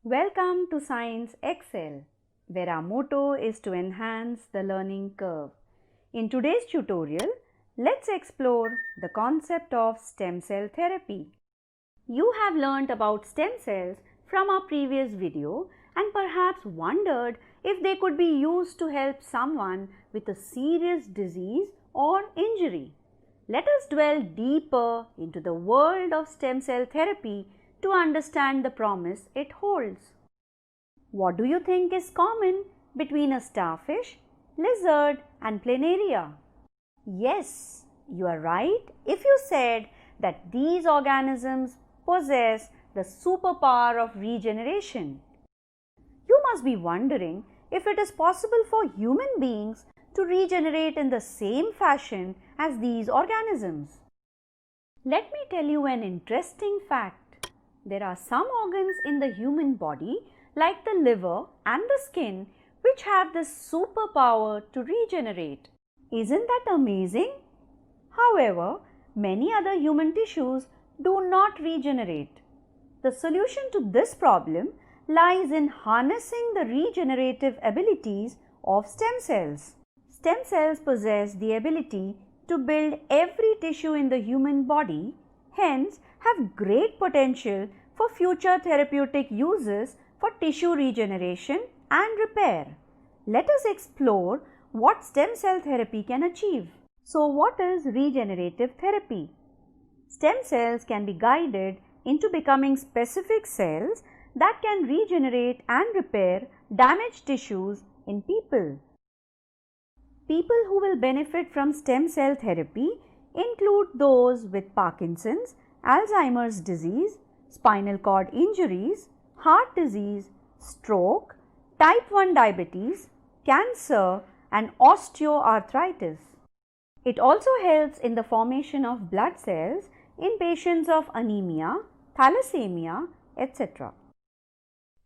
Welcome to Science Excel, where our motto is to enhance the learning curve. In today's tutorial, let's explore the concept of stem cell therapy. You have learnt about stem cells from our previous video and perhaps wondered if they could be used to help someone with a serious disease or injury. Let us dwell deeper into the world of stem cell therapy to understand the promise it holds. What do you think is common between a starfish, lizard and planaria? Yes, you are right if you said that these organisms possess the superpower of regeneration. You must be wondering if it is possible for human beings to regenerate in the same fashion as these organisms. Let me tell you an interesting fact. There are some organs in the human body, like the liver and the skin, which have this superpower to regenerate. Isn't that amazing? However, many other human tissues do not regenerate. The solution to this problem lies in harnessing the regenerative abilities of stem cells. Stem cells possess the ability to build every tissue in the human body, hence have great potential for future therapeutic uses for tissue regeneration and repair. Let us explore what stem cell therapy can achieve. So, what is regenerative therapy? Stem cells can be guided into becoming specific cells that can regenerate and repair damaged tissues in people. People who will benefit from stem cell therapy include those with Parkinson's, Alzheimer's disease, spinal cord injuries, heart disease, stroke, type 1 diabetes, cancer and osteoarthritis. It also helps in the formation of blood cells in patients of anemia, thalassemia, etc.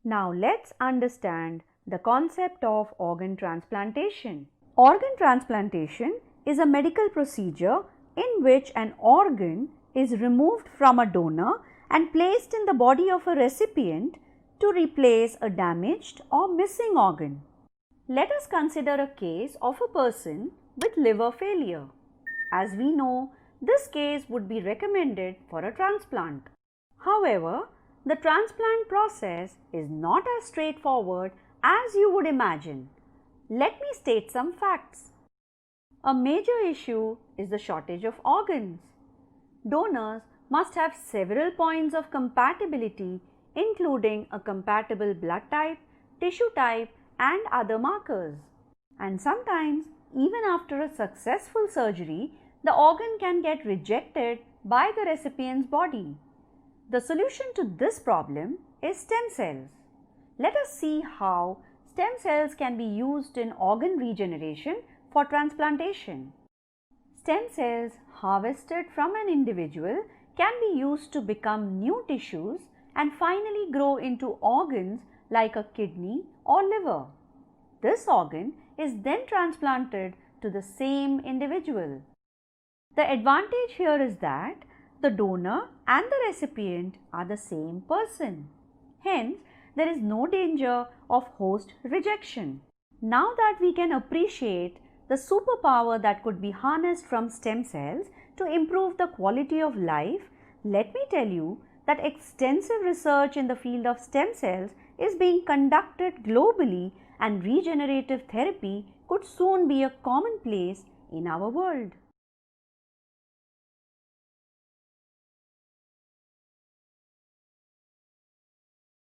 Now let's understand the concept of organ transplantation. Organ transplantation is a medical procedure in which an organ is removed from a donor and placed in the body of a recipient to replace a damaged or missing organ. Let us consider a case of a person with liver failure. As we know, this case would be recommended for a transplant. However, the transplant process is not as straightforward as you would imagine. Let me state some facts. A major issue is the shortage of organs. Donors must have several points of compatibility, including a compatible blood type, tissue type, and other markers. And sometimes, even after a successful surgery, the organ can get rejected by the recipient's body. The solution to this problem is stem cells. Let us see how stem cells can be used in organ regeneration for transplantation. Stem cells harvested from an individual can be used to become new tissues and finally grow into organs like a kidney or liver. This organ is then transplanted to the same individual. The advantage here is that the donor and the recipient are the same person. Hence, there is no danger of host rejection. Now that we can appreciate the superpower that could be harnessed from stem cells to improve the quality of life, let me tell you that extensive research in the field of stem cells is being conducted globally, and regenerative therapy could soon be a commonplace in our world.